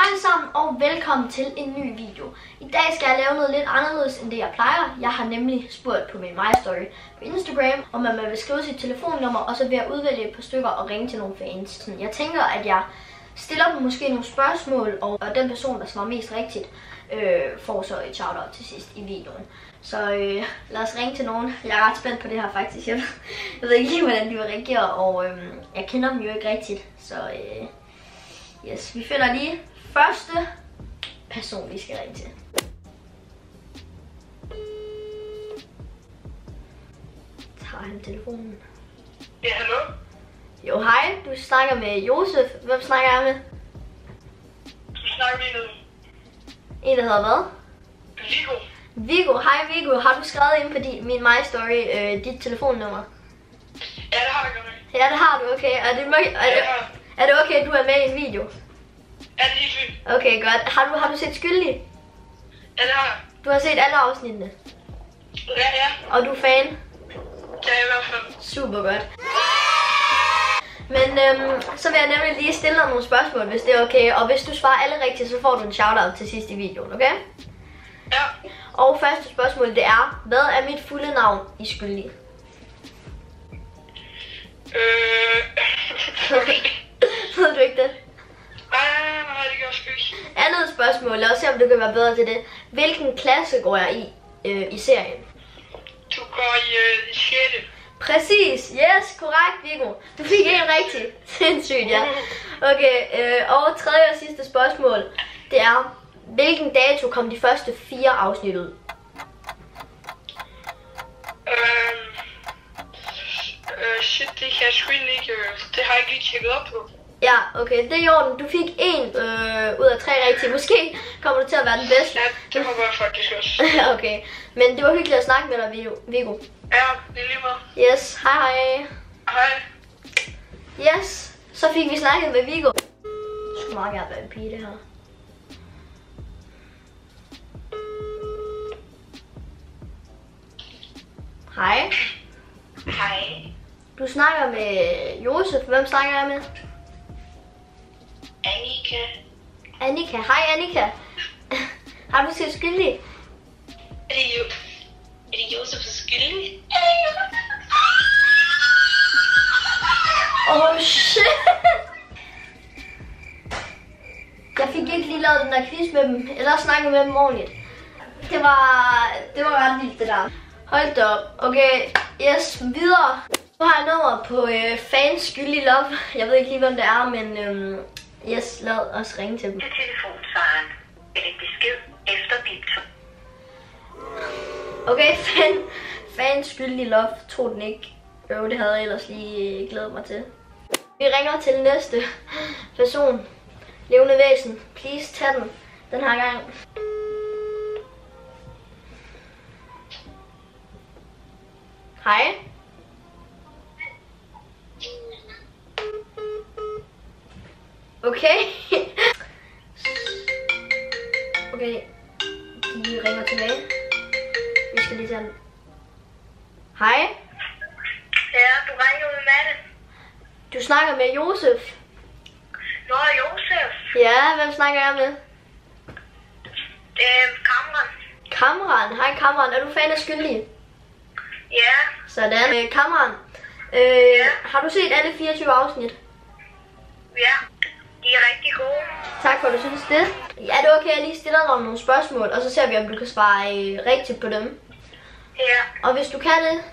Hej alle sammen og velkommen til en ny video. I dag skal jeg lave noget lidt anderledes end det jeg plejer. Jeg har nemlig spurgt på min MyStory på Instagram, om man vil skrive sit telefonnummer, og så vil jeg udvælge et par stykker og ringe til nogle fans. Jeg tænker, at jeg stiller dem måske nogle spørgsmål, og den person, der svarer mest rigtigt, får så et shoutout til sidst i videoen. Så lad os ringe til nogen. Jeg er ret spændt på det her faktisk. Jeg ved ikke lige, hvordan de vil reagere, og jeg kender dem jo ikke rigtigt. Så yes, vi finder lige første person, vi skal ringe til. Tager han telefonen? Ja, hallo? Jo, hej. Du snakker med Josef. Hvem snakker jeg med? Du snakker med En, der hedder hvad? Viggo. Viggo. Hej Viggo. Har du skrevet ind på min MyStory dit telefonnummer? Ja, det har jeg godt nok. Ja, det har du. Okay. Er det okay, du er med i en video? Ja, det er helt fint. Okay, godt. Har du set Skyldig? Ja, det har jeg. Du har set alle afsnittene? Ja. Og du er fan? Ja, i hvert fald. Super godt. Men så vil jeg nemlig lige stille dig nogle spørgsmål, hvis det er okay. Og hvis du svarer alle rigtigt, så får du en shoutout til sidst i videoen, okay? Ja. Og første spørgsmål, det er, hvad er mit fulde navn i Skyldig? Ved du ikke det? Nej, det gør jeg sgu ikke. Andet spørgsmål, lad os se om du kan være bedre til det. Hvilken klasse går jeg i serien? Du går i 6. Præcis, yes, korrekt Viggo. Du fik en rigtig. Sindssygt, ja. Okay, og tredje og sidste spørgsmål, det er, hvilken dato kom de første 4 afsnit ud? Shit, det kan jeg sgu egentlig ikke. Det har jeg ikke lige tjekket op på. Ja, okay, det er i orden. Du fik 1 ud af 3 rigtige. Måske kommer du til at være den bedste. Ja, det håber jeg faktisk også. Okay, men det var hyggeligt at snakke med dig, Viggo. Ja, det er lige meget. Yes, hej hej. Hej. Yes, så fik vi snakket med Viggo. Det skulle meget gerne være en pige, det her. Hej. Hej. Du snakker med Josef. Hvem snakker jeg med? Annika. Annika. Hej Annika. Har du set Skyldig? Er det Josefs Skyldig? Oh shit. Jeg fik ikke lige lavet den der quiz med dem, eller snakket med dem ordentligt. Det var ret vildt det der. Hold da op. Okay, yes, videre. Nu har jeg nummer på fans Skyldig Love. Jeg ved ikke lige, hvem det er, men yes, lad os ringe til dem. Til telefonsvaren. Læg besked efter bip. Okay, fans Skyldig Love. Tro den ikke. Jo, det havde jeg ellers lige glædet mig til. Vi ringer til næste person. Levende væsen. Please, tag den her gang. Hej. Okay. Okay. De ringer tilbage. Vi skal lige tage den. Hej. Ja, du ringer med Matte. Du snakker med Josef. Nå, Josef. Ja, hvem snakker jeg med? Kamran. Kamran. Hej Kamran. Er du fan af Skyldig? Ja. Sådan. Kamran. Har du set alle 24 afsnit? Ja. De er rigtig gode. Tak for, at du synes det. Er det okay, at jeg lige stiller dig nogle spørgsmål, og så ser vi, om du kan svare rigtigt på dem? Ja. Og hvis du kan det,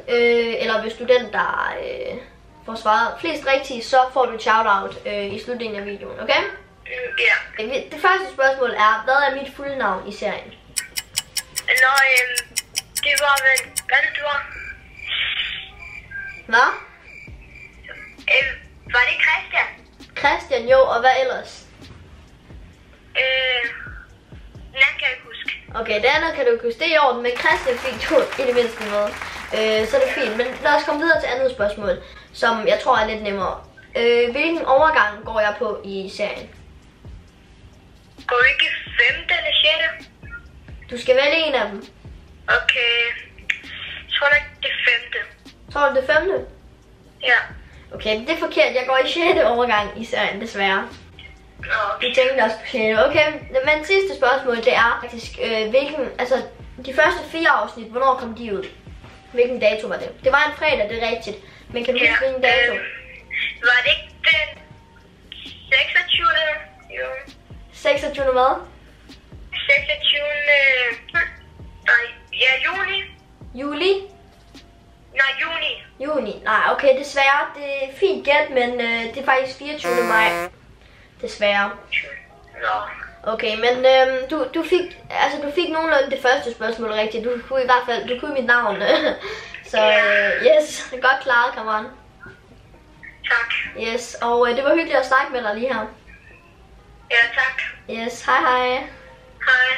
eller hvis du er den, der får svaret flest rigtigt, så får du et shoutout i slutningen af videoen, okay? Ja. Det første spørgsmål er, hvad er mit fulde navn i serien? Nå, det var vel Baldur. Hvad? Var det Christian? Christian, jo, og hvad ellers? Den kan jeg ikke huske. Okay, det andet kan du ikke huske. Det er i orden, men Christian fik du i det mindste med. Så er det fint. Men lad os komme videre til andet spørgsmål, som jeg tror er lidt nemmere. Hvilken overgang går jeg på i serien? Går du ikke 5. eller 6? Du skal vælge en af dem. Okay. Jeg tror nok det 5. Tror du det 5? Ja. Okay, det er forkert. Jeg går i 6. overgang i serien, desværre. Nå, Vi tænkte også på sjette. Okay, men sidste spørgsmål, det er faktisk, de første 4 afsnit, hvornår kom de ud? Hvilken dato var det? Det var en fredag, det er rigtigt. Men kan du huske, hvilken dato? Var det ikke den 26. juni? 26. hvad? 26. Juni. Juli? Nej, juni. Juni. Nej, okay, desværre. Det er fint gæt, men det er faktisk 24. maj. Desværre. Okay, men du fik nogenlunde det første spørgsmål rigtigt. Du kunne i hvert fald, du kunne mit navn. Så yes, godt klaret, kammerat. Tak. Yes, og det var hyggeligt at snakke med dig lige her. Ja, tak. Yes, hej hej. Hej.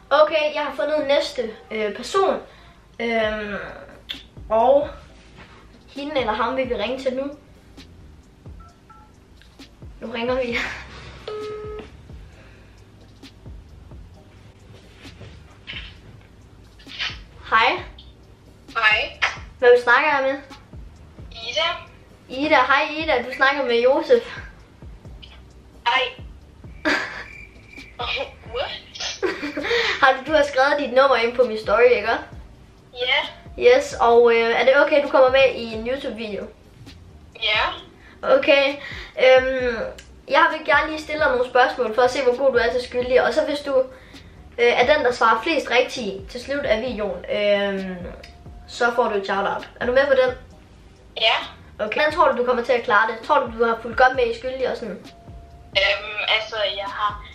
Okay, jeg har fundet næste person. Og hende eller ham vil vi ringe til nu. Nu ringer vi. Hej. Hej. Hvem snakker jeg med? Ida. Ida. Hej Ida, du snakker med Josef. Hej. What? Du har skrevet dit nummer ind på min story, ikke? Ja. Yes, og er det okay, du kommer med i en YouTube-video? Ja. Okay. Jeg vil gerne lige stille dig nogle spørgsmål for at se, hvor god du er til skyldig. Og så hvis du er den, der svarer flest rigtige til slut af videoen, så får du et shout-out. Er du med på den? Ja. Okay. Hvordan tror du kommer til at klare det? Tror du har fulgt godt med i skyldig og sådan? Jeg har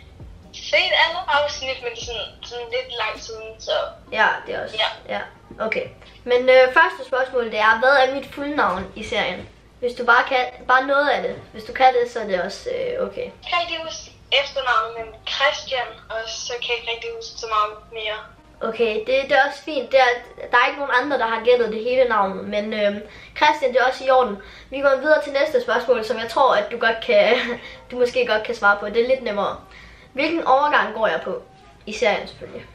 set alle afsnit, men sådan lidt lang siden, så... Ja, det er også. Ja. Okay. Men første spørgsmål, det er, hvad er mit fulde i serien? Hvis du bare noget af det. Hvis du kan det, så er det også okay. Jeg kan ikke huske efternavnet, men Christian, og så kan jeg ikke rigtig huske så meget mere. Okay, det er også fint. Der er ikke nogen andre, der har gættet det hele navnet, men Christian, det er også i orden. Vi går videre til næste spørgsmål, som jeg tror, at du måske godt kan svare på. Det er lidt nemmere. Hvilken overgang går jeg på i serien selvfølgelig?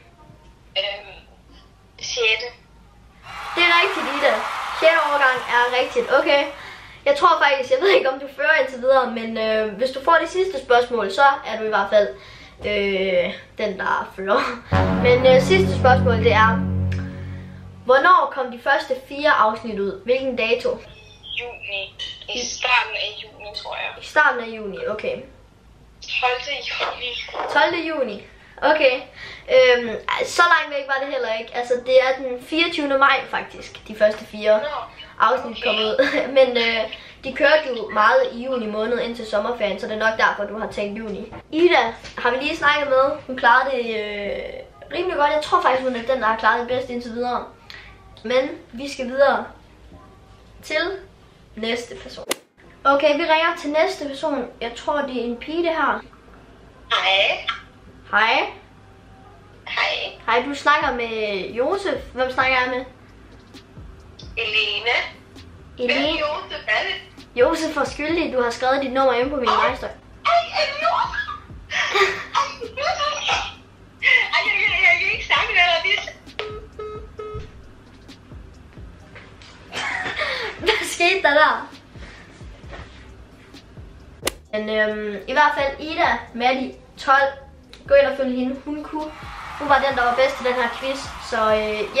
6. Det er rigtigt, Ida. 6. overgang er rigtigt. Okay. Jeg tror faktisk, jeg ved ikke, om du fører indtil videre, men hvis du får det sidste spørgsmål, så er du i hvert fald den, der fører. Men sidste spørgsmål, det er, hvornår kom de første 4 afsnit ud? Hvilken dato? Juni. I starten af juni, tror jeg. I starten af juni, okay. 12. juni. 12. juni. Okay. Så langt væk var det heller ikke. Altså, det er den 24. maj faktisk, de første 4 afsnit kom ud. Men de kørte jo meget i juni måned indtil sommerferien, så det er nok derfor, du har tænkt juni. Ida har vi lige snakket med. Hun klarede det rimelig godt. Jeg tror faktisk, hun er den, der har klaret det bedst indtil videre. Men vi skal videre til næste person. Okay, vi ringer til næste person. Jeg tror, det er en pige, det her. Hej. Hej. Hej. Hej, du snakker med Josef. Hvem snakker jeg med? Elene. Elene. Josef, er det? Josef er skyldig. Du har skrevet dit nummer inde på min majster. Ej, er det Josef? Ej, jeg kan ikke snakke med dig, det. Hvad skete der der? Men i hvert fald Ida Matti 12. Gå ind og følge hende. Hun var den, der var bedst til den her quiz. Så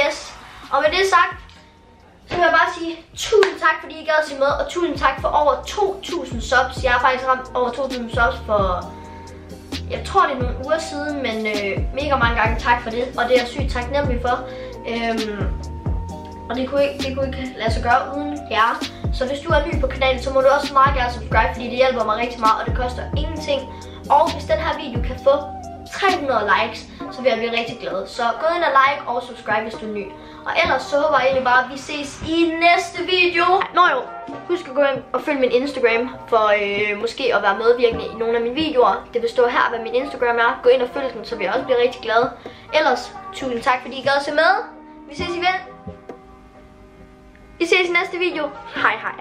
yes. Og med det sagt, så vil jeg bare sige tusind tak, fordi I gad at se med. Og tusind tak for over 2.000 subs. Jeg har faktisk ramt over 2.000 subs for, jeg tror det er nogle uger siden, men mega mange gange tak for det. Og det er jeg sygt taknemmelig for. Og det kunne ikke lade sig gøre uden jer. Så hvis du er ny på kanalen, så må du også meget gerne subscribe, fordi det hjælper mig rigtig meget, og det koster ingenting. Og hvis den her video kan få 300 likes, så vil jeg blive rigtig glad. Så gå ind og like og subscribe, hvis du er ny. Og ellers så håber jeg egentlig bare, at vi ses i næste video. Nå jo, husk at gå ind og følge min Instagram, for måske at være medvirkende i nogle af mine videoer. Det vil stå her, hvad min Instagram er. Gå ind og følg den, så vil jeg også blive rigtig glad. Ellers, tusind tak, fordi I gad at se med. Vi ses igen. Vi ses i næste video. Hej hej.